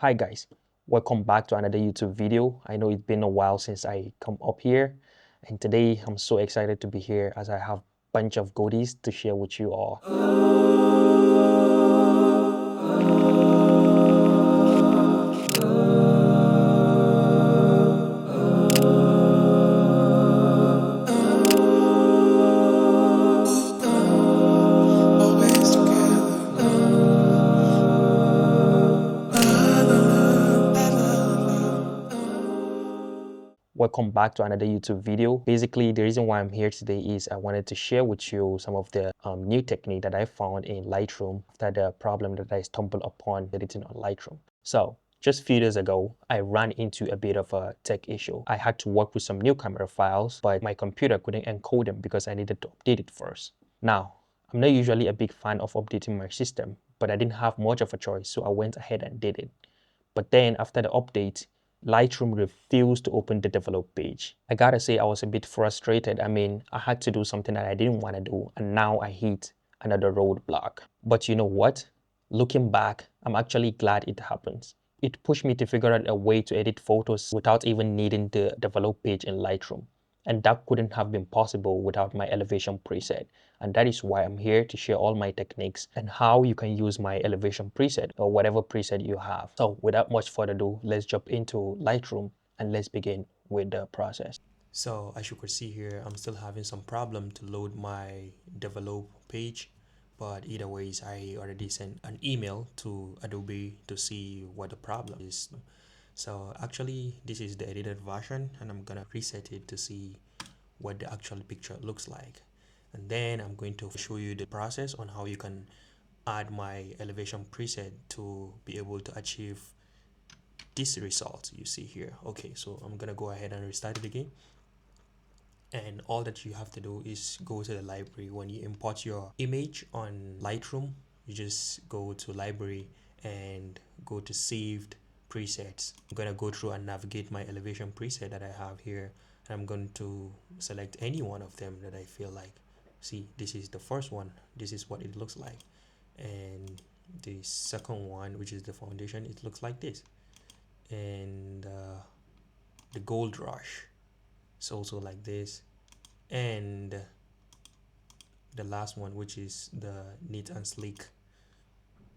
Hi guys, welcome back to another YouTube video. I know it's been a while since I come up here, and today I'm so excited to be here as I have a bunch of goodies to share with you all. Welcome back to another YouTube video. Basically, the reason why I'm here today is I wanted to share with you some of the new technique that I found in Lightroom after the problem that I stumbled upon editing on Lightroom. So just a few days ago, I ran into a bit of a tech issue. I had to work with some new camera files, but my computer couldn't encode them because I needed to update it first. Now, I'm not usually a big fan of updating my system, but I didn't have much of a choice, so I went ahead and did it. But then after the update, Lightroom refused to open the develop page. I gotta say I was a bit frustrated. I mean, I had to do something that I didn't want to do, and now I hit another roadblock. But you know what? Looking back, I'm actually glad it happened. It pushed me to figure out a way to edit photos without even needing the develop page in Lightroom. And that couldn't have been possible without my elevation preset. And that is why I'm here to share all my techniques and how you can use my elevation preset or whatever preset you have. So without much further ado, let's jump into Lightroom and let's begin with the process. So as you can see here, I'm still having some problem to load my develop page. But either ways, I already sent an email to Adobe to see what the problem is. So actually, this is the edited version, and I'm gonna reset it to see what the actual picture looks like. And then I'm going to show you the process on how you can add my elevation preset to be able to achieve this result you see here. Okay, so I'm gonna go ahead and restart it again. And all that you have to do is go to the library. When you import your image on Lightroom, you just go to library and go to saved presets. I'm gonna go through and navigate my elevation preset that I have here, and I'm going to select any one of them that I feel like. See, this is the first one. This is what it looks like. And the second one, which is the foundation, it looks like this. And the gold rush, it's also like this. And the last one, which is the Nit Slik.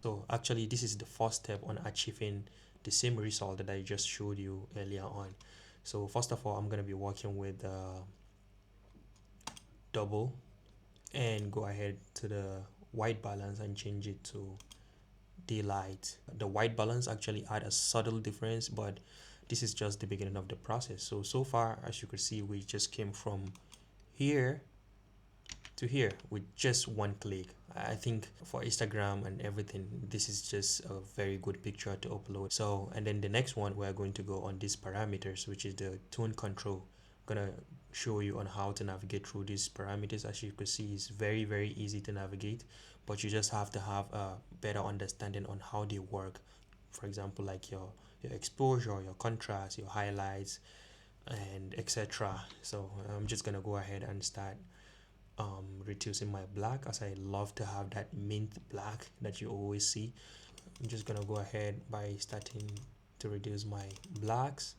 So actually this is the first step on achieving the same result that I just showed you earlier on. So first of all, I'm going to be working with double and go ahead to the white balance and change it to daylight. The white balance actually add a subtle difference, but this is just the beginning of the process. So far, as you can see, we just came from here to here with just one click. I think for Instagram and everything, this is just a very good picture to upload. So, and then the next one, we're going to go on these parameters, which is the tone control. I'm gonna show you on how to navigate through these parameters. As you can see, it's very easy to navigate, but you just have to have a better understanding on how they work. For example, like your exposure, your contrast, your highlights, and etc. So I'm just gonna go ahead and start reducing my black, as I love to have that mint black that you always see. I'm just gonna go ahead by starting to reduce my blacks.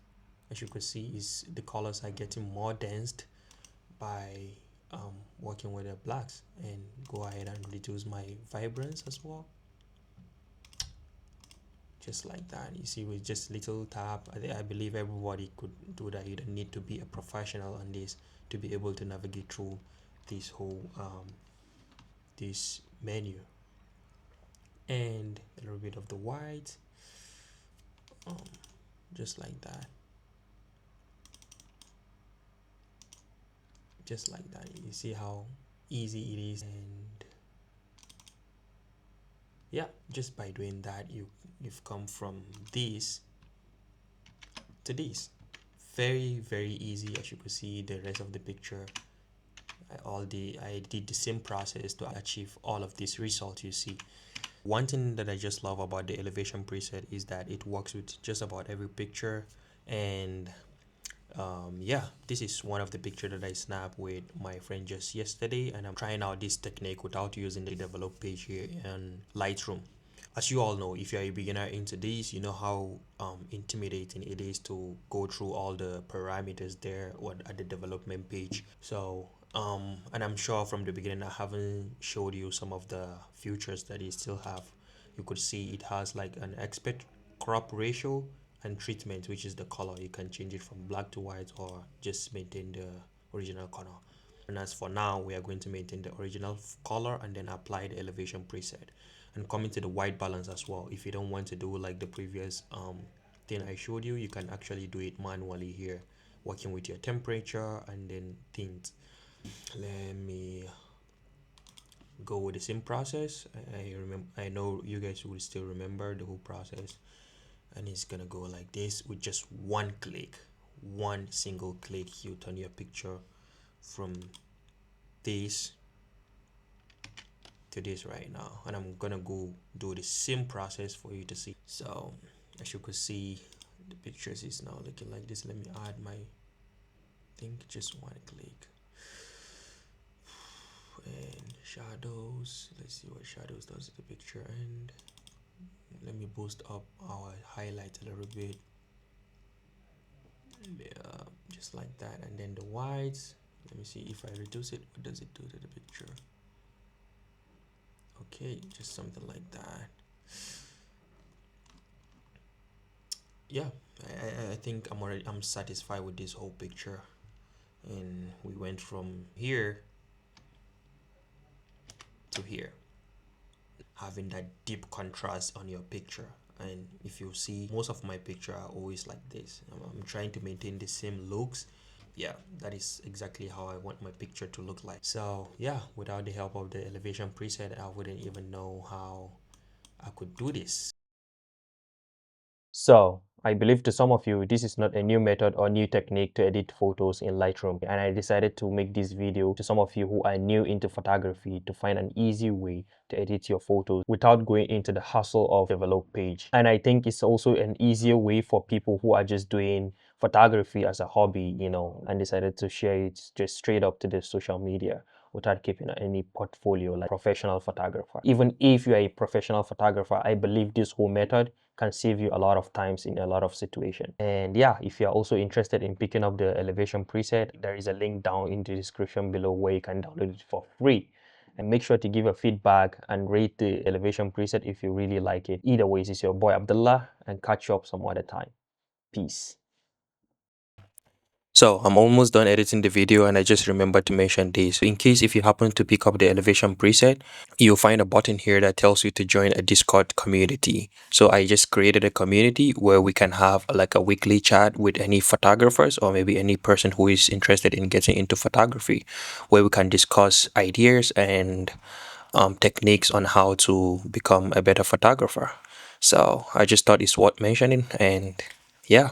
As you can see, is the colors are getting more dense by working with the blacks, and go ahead and reduce my vibrance as well, just like that. You see, with just little tap, I believe everybody could do that. You don't need to be a professional on this to be able to navigate through this whole this menu. And a little bit of the white, um, just like that, just like that. You see how easy it is. And yeah, just by doing that, you've come from this to this. Very easy. As you can see, the rest of the picture, I did the same process to achieve all of this result you see. One thing that I just love about the elevation preset is that it works with just about every picture. And yeah, this is one of the pictures that I snapped with my friend just yesterday, and I'm trying out this technique without using the develop page here in Lightroom. As you all know, if you're a beginner into this, you know how intimidating it is to go through all the parameters there at the development page. So and I'm sure from the beginning I haven't showed you some of the features that it still have. You could see it has like an expert crop ratio and treatment, which is the color. You can change it from black to white or just maintain the original color. And as for now, we are going to maintain the original color and then apply the elevation preset. And coming to the white balance as well, if you don't want to do like the previous thing I showed you, you can actually do it manually here, working with your temperature and then tint. Let me go with the same process. I know you guys will still remember the whole process, and it's gonna go like this with just one click. One single click, you turn your picture from this to this right now, and I'm gonna go do the same process for you to see. So as you could see, the pictures is now looking like this. Let me add my think just one click. And shadows, let's see what shadows does to the picture, and let me boost up our highlight a little bit. Yeah, just like that. And then the whites, let me see if I reduce it, what does it do to the picture? Okay, just something like that. Yeah, I think I'm satisfied with this whole picture. And we went from here to here, having that deep contrast on your picture. And if you see, most of my picture are always like this. I'm trying to maintain the same looks. Yeah, that is exactly how I want my picture to look like. So yeah, without the help of the elevation preset, I wouldn't even know how I could do this. So, I believe to some of you, this is not a new method or new technique to edit photos in Lightroom. And I decided to make this video to some of you who are new into photography to find an easy way to edit your photos without going into the hassle of develop page. And I think it's also an easier way for people who are just doing photography as a hobby, and decided to share it just straight up to the social media without keeping any portfolio like professional photographer. Even if you are a professional photographer, I believe this whole method can save you a lot of times in a lot of situations. And yeah, if you're also interested in picking up the elevation preset, there is a link down in the description below where you can download it for free. And make sure to give a feedback and rate the elevation preset if you really like it. Either ways, it's your boy Abdullah, and catch you up some other time. Peace. So I'm almost done editing the video, and I just remembered to mention this. In case if you happen to pick up the elevation preset, you'll find a button here that tells you to join a Discord community. So I just created a community where we can have like a weekly chat with any photographers or maybe any person who is interested in getting into photography, where we can discuss ideas and techniques on how to become a better photographer. So I just thought it's worth mentioning, and yeah.